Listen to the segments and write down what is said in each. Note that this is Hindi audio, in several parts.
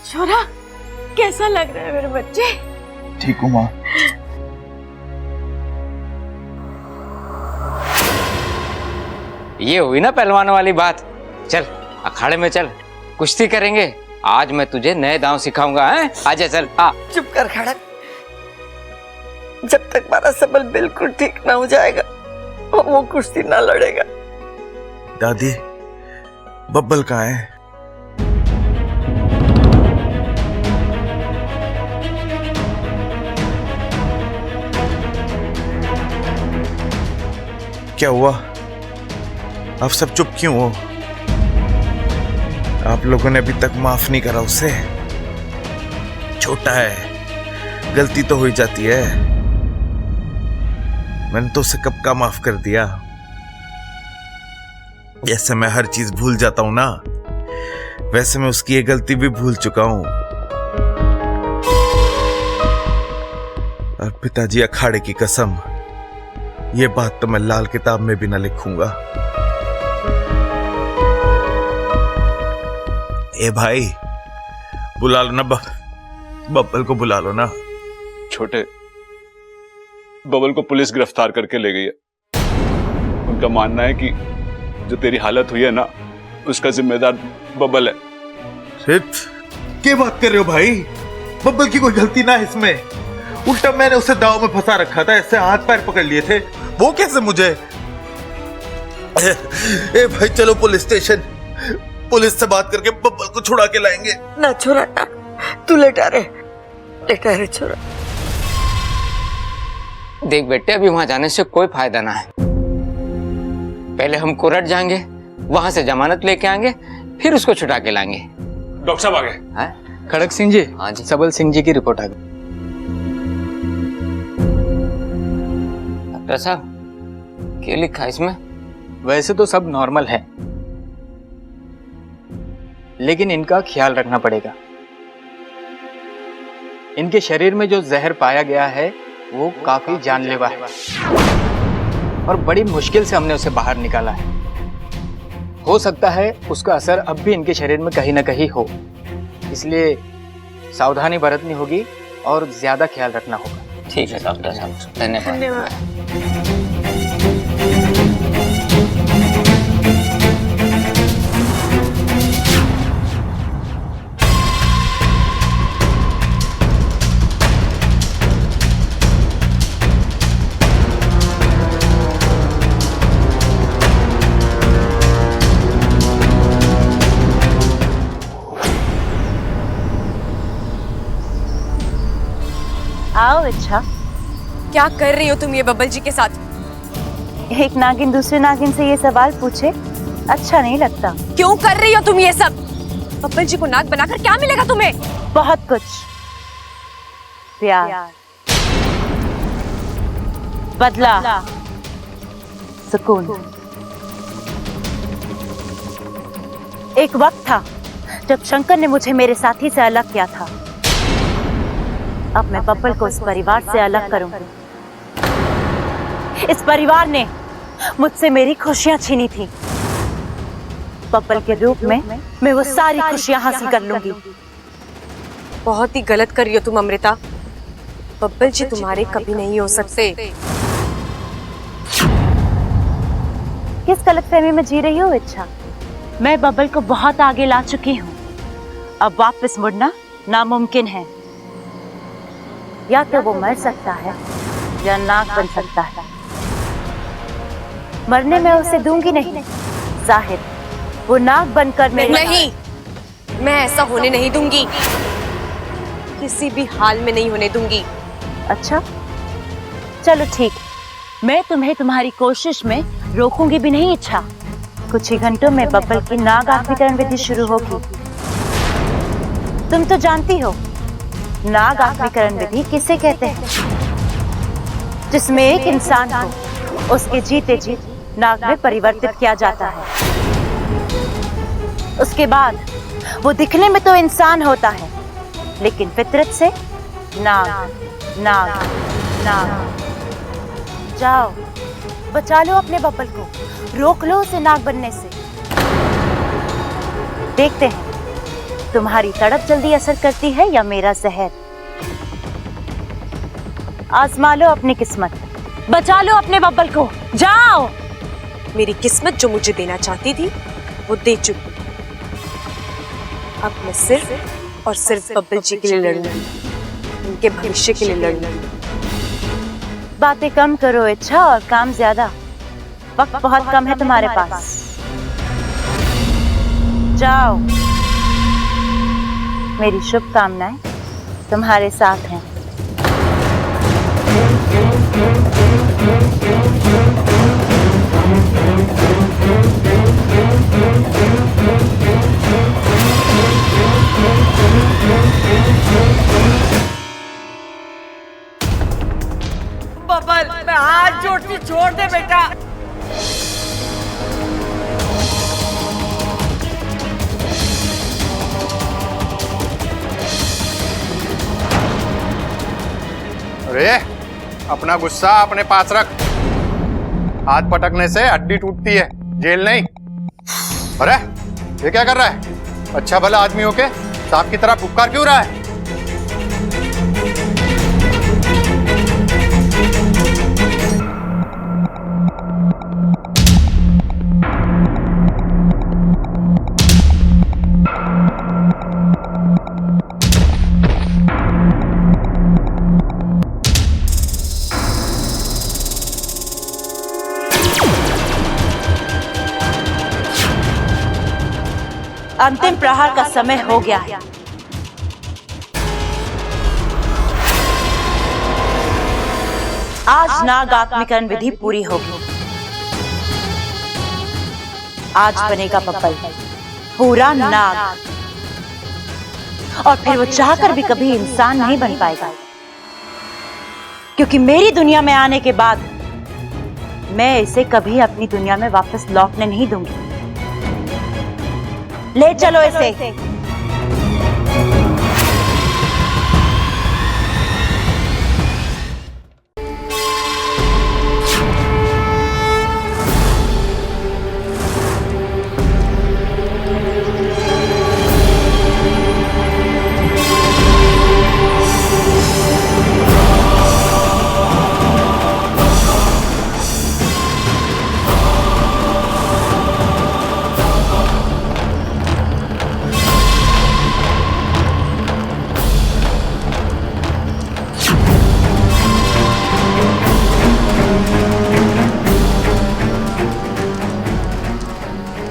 छोरा, कैसा लग रहा है मेरे बच्चे? ठीक हूँ माँ। ये हुई ना पहलवान वाली बात। चल अखाड़े में चल, कुश्ती करेंगे। आज मैं तुझे नए दांव सिखाऊंगा। हैं? आजा चल। आ चुप कर खड़क। जब तक हमारा सबल बिल्कुल ठीक ना हो जाएगा वो कुश्ती ना लड़ेगा। दादी, बब्बल कहाँ है? क्या हुआ? आप सब चुप क्यों हो? आप लोगों ने अभी तक माफ नहीं करा उसे। छोटा है, गलती तो हो ही जाती है। मैंने तो उसे कब का माफ कर दिया। जैसे मैं हर चीज भूल जाता हूं ना, वैसे मैं उसकी ये गलती भी भूल चुका हूं। और पिताजी, अखाड़े की कसम, ये बात तो मैं लाल किताब में भी ना लिखूंगा। ए भाई, बुला लो ना बब्बल को बुला लो ना। छोटे, बबल को पुलिस गिरफ्तार करके ले गई है। उनका मानना है कि जो तेरी हालत हुई है ना, उसका जिम्मेदार बबल है। सिर्फ क्या बात कर रहे हो भाई? बब्बल की कोई गलती ना है इसमें। उल्टा मैंने उसे दाव में फंसा रखा था, ऐसे हाथ पैर पकड़ लिए थे। वो कैसे मुझे? ए भाई, चलो पुलिस स्टेशन, पुलिस से बात करके बब्बल को छुड़ा के लाएंगे। ना छोरा ना, तू लेटा रे छोरा। देख बेटे, अभी वहां जाने से कोई फायदा ना है। पहले हम कोर्ट जाएंगे, वहां से जमानत लेके आएंगे, फिर उसको छुड़ा के लाएंगे। डॉक्टर साहब आ गए। खड़क सिंह जी। हाँ जी। सबल सिंह जी की रिपोर्ट आ गई। डॉक्टर साहब, क्या लिखा है इसमें? वैसे तो सब नॉर्मल है, लेकिन इनका ख्याल रखना पड़ेगा। इनके शरीर में जो जहर पाया गया है वो काफी जानलेवा है और बड़ी मुश्किल से हमने उसे बाहर निकाला है। हो सकता है उसका असर अब भी इनके शरीर में कहीं ना कहीं हो, इसलिए सावधानी बरतनी होगी और ज्यादा ख्याल रखना होगा। ठीक है डॉक्टर साहब, धन्यवाद। आओ। अच्छा, क्या कर रही हो तुम ये बब्बल जी के साथ? एक नागिन दूसरे नागिन से ये सवाल पूछे, अच्छा नहीं लगता। क्यों कर रही हो तुम ये सब? बब्बल जी को नाग बनाकर क्या मिलेगा तुम्हें? बहुत कुछ। प्यार, बदला, सुकून। एक वक्त था जब शंकर ने मुझे मेरे साथी से अलग किया था। अब मैं बब्बल को इस परिवार से अलग करूंगी। इस परिवार ने मुझसे मेरी खुशियां छीनी थी। बब्बल के रूप में मैं वो सारी खुशियां हासिल कर लूंगी। बहुत ही गलत कर रही हो तुम अमृता। बब्बल जी तुम्हारे कभी नहीं हो सकते। किस गलतफहमी में जी रही हो इच्छा? मैं बब्बल को बहुत आगे ला चुकी हूँ। अब वापस मुड़ना नामुमकिन है। या तो वो मर सकता है या नाग बन सकता है। मरने में उसे दूंगी नहीं। जाहिर वो नाग बनकर मेरे नहीं, मैं ऐसा होने नहीं दूंगी। किसी भी हाल में नहीं होने दूंगी। अच्छा, चलो ठीक, मैं तुम्हें तुम्हारी कोशिश में रोकूंगी भी नहीं। इच्छा, कुछ ही घंटों में बब्बल की नाग आत्मीकरण विधि शुरू होगी। तुम तो जानती हो नाग आत्मीकरण विधि किसे कहते हैं? जिसमें एक इंसान को उसके जीते जी नाग में परिवर्तित किया जाता है। उसके बाद वो दिखने में तो इंसान होता है, लेकिन फितरत से नाग नाग नाग। जाओ, बचा लो अपने बब्बल को, रोक लो उसे नाग बनने से। देखते हैं तुम्हारी तड़प जल्दी असर करती है या मेरा जहर? आजमा लो अपनी किस्मत, बचा लो अपने बब्बल को, जाओ। मेरी किस्मत जो मुझे देना चाहती थी वो दे चुकी। अब मैं सिर्फ और सिर्फ बब्बल जी के लिए लड़ूंगी, उनके भविष्य के लिए लड़ूंगी। बातें कम करो इच्छा और काम ज्यादा। वक्त बहुत कम है तुम्हारे पास, जाओ। मेरी शुभकामनाएं तुम्हारे साथ हैं। बबल, मैं हाथ जोड़ती, छोड़ दे बेटा। अरे अपना गुस्सा अपने पास रख। हाथ पटकने से हड्डी टूटती है, जेल नहीं। अरे ये क्या कर रहा है? अच्छा भला आदमी होके सांप की तरह फुफकार क्यों रहा है? अंतिम प्रहार का समय हो गया है। आज नाग आत्मीकरण विधि पूरी होगी। आज बनेगा बब्बल पूरा नाग, और फिर वो चाहकर भी कभी इंसान नहीं बन पाएगा, क्योंकि मेरी दुनिया में आने के बाद मैं इसे कभी अपनी दुनिया में वापस लौटने नहीं दूंगी। ले चलो इसे।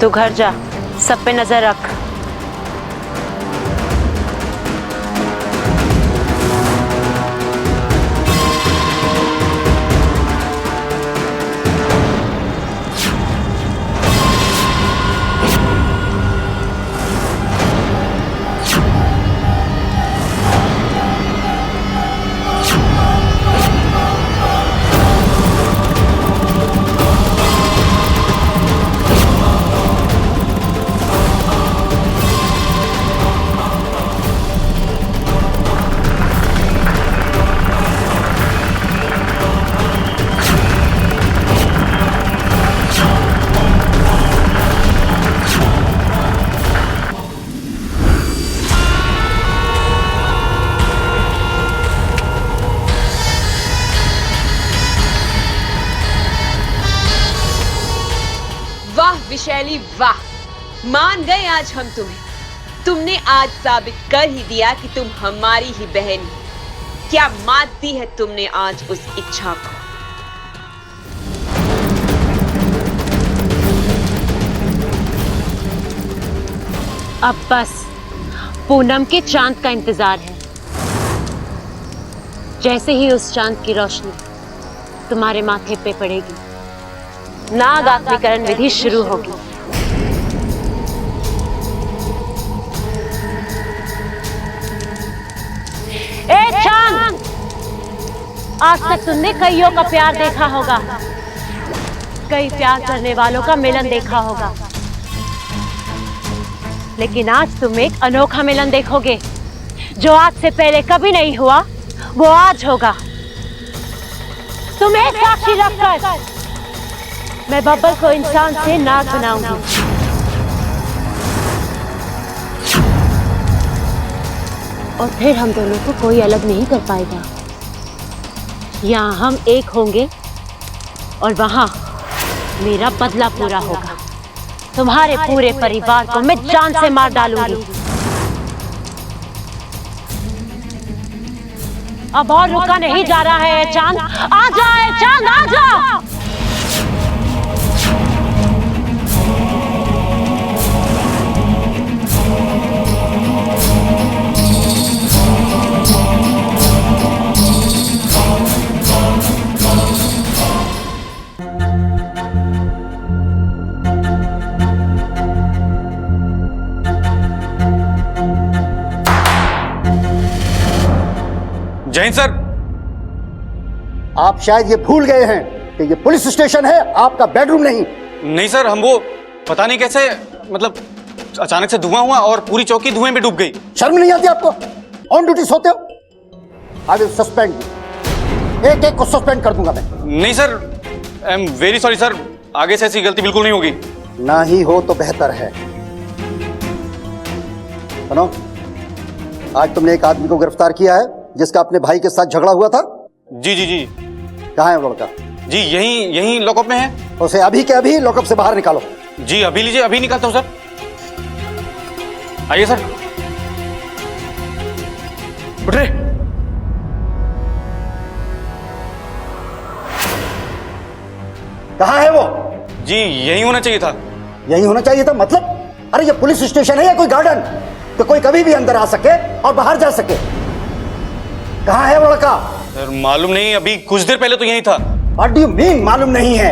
तू घर जा, सब पे नजर रख। विशैली वाह, मान गए आज हम तुम्हें। तुमने आज साबित कर ही दिया कि तुम हमारी ही बहन हो। क्या मात दी है तुमने आज उस इच्छा को। अब बस पूनम के चांद का इंतजार है। जैसे ही उस चांद की रोशनी तुम्हारे माथे पे पड़ेगी, नाग आत्मीकरण विधि शुरू होगी। ए चांद, आज तक तुमने कईयों का प्यार देखा होगा, कई प्यार करने वालों का मिलन देखा होगा, लेकिन आज तुम एक अनोखा मिलन देखोगे जो आज से पहले कभी नहीं हुआ, वो आज होगा। तुम्हें साक्षी रखकर मैं बब्बल को इंसान से नाग बनाऊंगी। और फिर हम दोनों को कोई अलग नहीं कर पाएगा। यहाँ हम एक होंगे और वहां मेरा बदला पूरा होगा। तुम्हारे पूरे परिवार को मैं जान से मार डालूंगी। अब और रुका नहीं जा रहा है चांद, आ जाए चांद, आ जा। जैन सर, आप शायद ये भूल गए हैं कि ये पुलिस स्टेशन है, आपका बेडरूम नहीं। नहीं सर, हम वो पता नहीं कैसे, मतलब अचानक से धुआं हुआ और पूरी चौकी धुएं में डूब गई। शर्म नहीं आती आपको? ऑन ड्यूटी सोते हो? आई विल सस्पेंड, एक एक को सस्पेंड कर दूंगा मैं। नहीं sir, I am very sorry sir, आगे से ऐसी गलती बिल्कुल नहीं होगी। ना ही हो तो बेहतर है। सुनो, आज तुमने एक आदमी को गिरफ्तार किया है जिसका अपने भाई के साथ झगड़ा हुआ था। जी जी जी। कहाँ है वो लड़का? जी यही लॉकअप में है। उसे अभी के अभी लॉकअप से बाहर निकालो। जी अभी लीजिए, अभी निकालता हूँ सर। आइए सर। उठ रहे। कहाँ है वो? जी यही होना चाहिए था। यही होना चाहिए था मतलब? अरे ये पुलिस स्टेशन है या कोई गार्डन तो कोई कभी भी अंदर आ सके और बाहर जा सके? कहाँ है वो लड़का? सर मालूम नहीं, अभी कुछ देर पहले तो यही था। What do you mean मालूम नहीं है?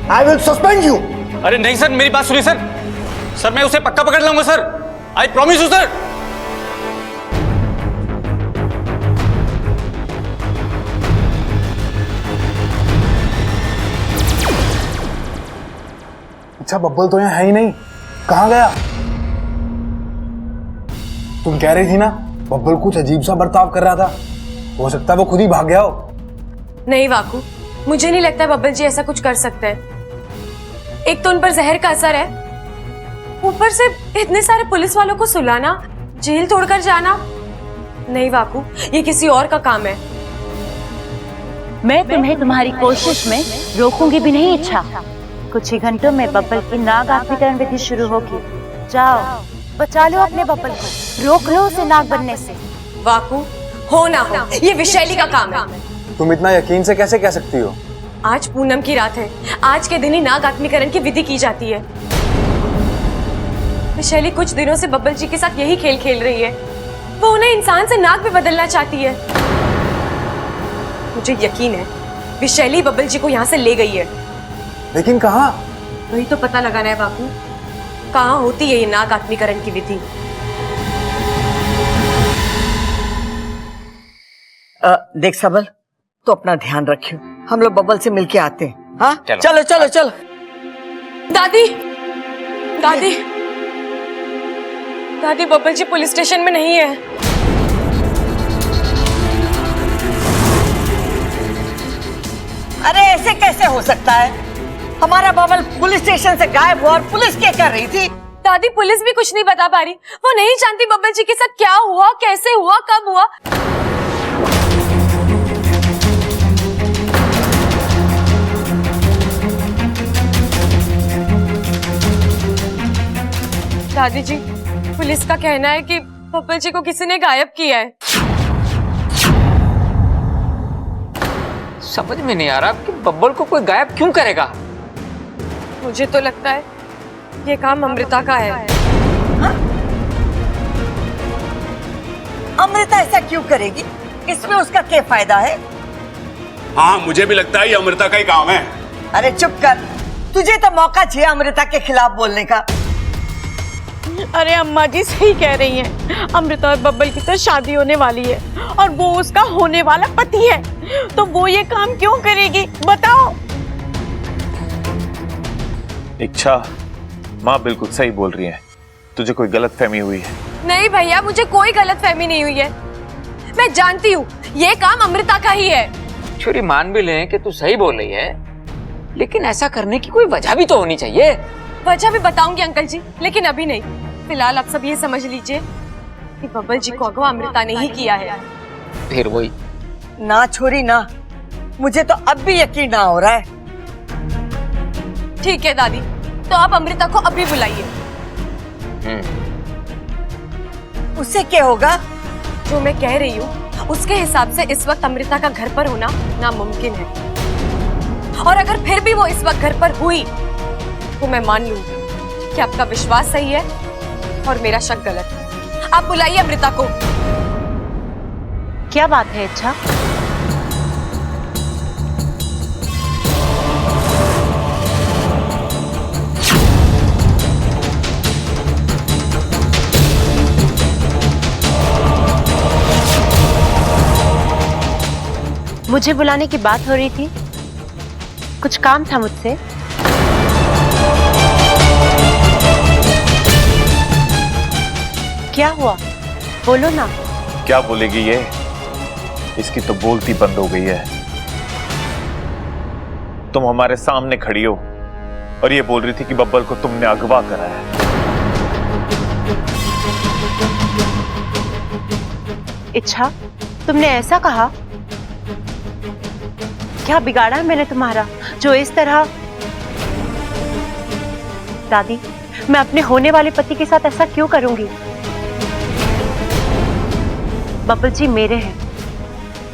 I will suspend you. अरे नहीं सर, मेरी बात सुनिए सर। सर मैं उसे पक्का पकड़ लूंगा sir, I promise you sir. अच्छा बब्बल तो यहाँ है ही नहीं, कहाँ गया? तुम कह रही थी ना बब्बल कुछ अजीब सा बर्ताव कर रहा था, हो सकता है वो खुद ही भाग गया हो। नहीं वाकू, मुझे नहीं लगता बब्बल जी ऐसा कुछ कर सकते हैं। एक तो उन पर जहर का असर है, ऊपर से इतने सारे पुलिस वालों को सुलाना, जेल तोड़कर जाना। नहीं वाकू, ये किसी और का काम है। मैं तुम्हें तुम्हारी कोशिश में रोकूंगी भी नहीं। इच्छा कुछ ही घंटों में बब्बल की नाग आत्मीकरण विधि शुरू होगी। जाओ बचा लो अपने बब्बल को, रोक लो उसे नाग बनने से। वाकू, हो ना हो ये विशैली का काम है। तुम इतना यकीन से कैसे कह सकती हो? आज पूनम की रात है, आज के दिन ही नाग आत्मीकरण की विधि की जाती है। विशैली कुछ दिनों से बब्बल जी के साथ यही खेल खेल रही है। वो उन्हें इंसान से नाग में बदलना चाहती है। मुझे यकीन है विशैली बब्बल जी को यहाँ से ले गई है। लेकिन कहाँ? वही तो पता लगाना है बापू, कहाँ होती है ये नाग आत्मीकरण की विधि। देख सबल, तो अपना ध्यान रखियो, हम लोग बब्बल से मिलके आते हैं। हाँ चलो चलो चलो। दादी दादी दादी, बब्बल जी पुलिस स्टेशन में नहीं है। अरे ऐसे कैसे हो सकता है? हमारा बबल पुलिस स्टेशन से गायब हुआ और पुलिस क्या कर रही थी? दादी पुलिस भी कुछ नहीं बता पा रही, वो नहीं जानती बब्बल जी के साथ क्या हुआ, कैसे हुआ, कब हुआ। दादी जी, पुलिस का कहना है कि बब्बल जी को किसी ने गायब किया है। समझ में नहीं आ रहा कि बब्बल को कोई गायब क्यों करेगा। मुझे तो लगता है ये काम अमृता का है। हाँ? अमृता ऐसा क्यों करेगी? इसमें उसका क्या फायदा है? हाँ मुझे भी लगता है ये अमृता का ही काम है। अरे चुप कर, तुझे तो मौका चाहिए अमृता के खिलाफ बोलने का। अरे अम्मा जी सही कह रही हैं, अमृता और बब्बल की तो शादी होने वाली है और वो उसका होने वाला पति है, तो वो ये काम क्यों करेगी बताओ? इच्छा, माँ बिल्कुल सही बोल रही है, तुझे कोई गलतफहमी हुई है। नहीं भैया, मुझे कोई गलतफहमी नहीं हुई है। मैं जानती हूँ ये काम अमृता का ही है। छोरी मान भी लें कि तू सही बोल रही है, लेकिन ऐसा करने की कोई वजह भी तो होनी चाहिए। वजह भी बताऊंगी अंकल जी, लेकिन अभी नहीं। फिलहाल आप सब ये समझ लीजिए कि बब्बल जी को अगवा अमृता ने ही किया है। फिर वही ना छोरी ना, मुझे तो अब भी यकीन ना हो रहा है। ठीक है दादी, तो आप अमृता को अभी बुलाइए। उससे क्या होगा? जो मैं कह रही हूँ उसके हिसाब से इस वक्त अमृता का घर पर होना नामुमकिन है, और अगर फिर भी वो इस वक्त घर पर हुई तो मैं मान लूंगी कि आपका विश्वास सही है और मेरा शक गलत है। आप बुलाइए अमृता को। क्या बात है इच्छा? मुझे बुलाने की बात हो रही थी, कुछ काम था मुझसे। क्या हुआ, बोलो ना। क्या बोलेगी ये? इसकी तो बोलती बंद हो गई है। तुम हमारे सामने खड़ी हो और ये बोल रही थी कि बब्बल को तुमने अगवा करा है। इच्छा, तुमने ऐसा कहा? क्या बिगाड़ा है मैंने तुम्हारा जो इस तरह? दादी, मैं अपने होने वाले पति के साथ ऐसा क्यों करूंगी? बब्बल जी मेरे हैं,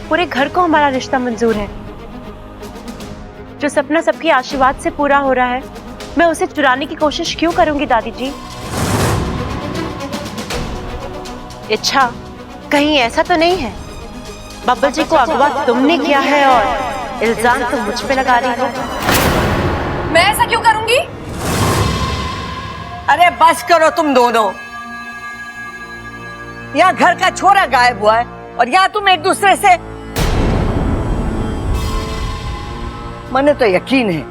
पूरे घर को हमारा रिश्ता मंजूर है। जो सपना सबके आशीर्वाद से पूरा हो रहा है, मैं उसे चुराने की कोशिश क्यों करूंगी दादी जी? इच्छा, कहीं ऐसा तो नहीं है बब्बल जी को अगवा तुमने किया है और इल्जाम तुम मुझ पे लगा रही हो? मैं ऐसा क्यों करूंगी? अरे बस करो तुम दोनों। यहाँ घर का छोरा गायब हुआ है और यहाँ तुम एक दूसरे से। मने तो यकीन है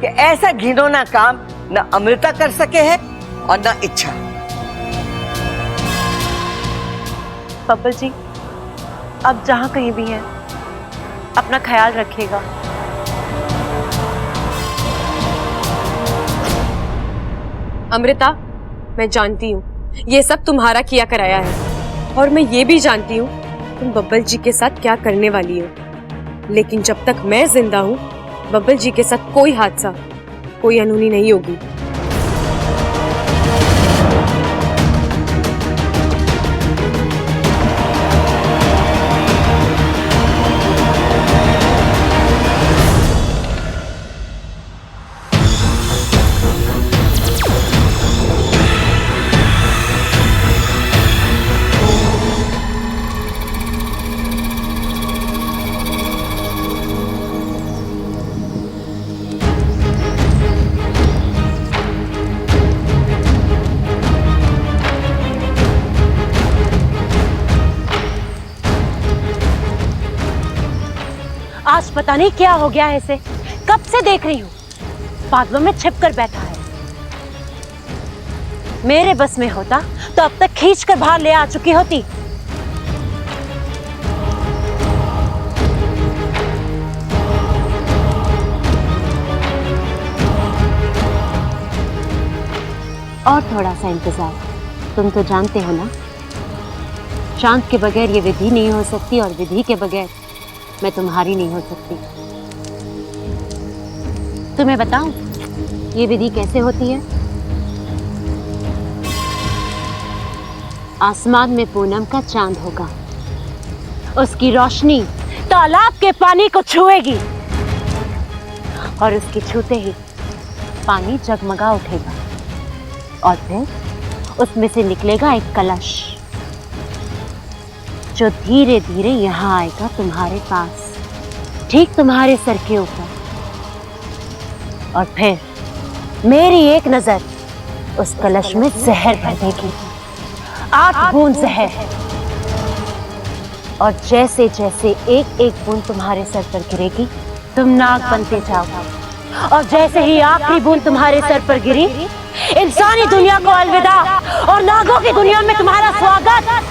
कि ऐसा घिनौना काम न अमृता कर सके है और न इच्छा। बब्बल जी, अब जहां कहीं भी है अपना ख्याल रखिएगा। अमृता, मैं जानती हूँ ये सब तुम्हारा किया कराया है, और मैं ये भी जानती हूँ तुम बब्बल जी के साथ क्या करने वाली हो। लेकिन जब तक मैं जिंदा हूँ, बब्बल जी के साथ कोई हादसा, कोई अनहोनी नहीं होगी। आज पता नहीं क्या हो गया है इसे, कब से देख रही हूँ बादलों में छिप कर बैठा है। मेरे बस में होता तो अब तक खींच कर बाहर ले आ चुकी होती। और थोड़ा सा इंतजार, तुम तो जानते हो ना, शांत के बगैर ये विधि नहीं हो सकती और विधि के बगैर मैं तुम्हारी नहीं हो सकती। तुम्हें बताऊं ये विधि कैसे होती है? आसमान में पूनम का चांद होगा, उसकी रोशनी तालाब के पानी को छुएगी और उसके छूते ही पानी जगमगा उठेगा और फिर उसमें से निकलेगा एक कलश जो धीरे धीरे यहाँ आएगा तुम्हारे पास, ठीक तुम्हारे सर के ऊपर। और फिर मेरी एक नजर उस कलश में जहर भर देगी, 8 बूंद जहर। और जैसे जैसे एक एक बूंद तुम्हारे सर पर गिरेगी, तुम नाग बनते जाओगे। और जैसे ही आखिरी बूंद तुम्हारे सर पर गिरी, इंसानी दुनिया को अलविदा और नागों की दुनिया में तुम्हारा स्वागत।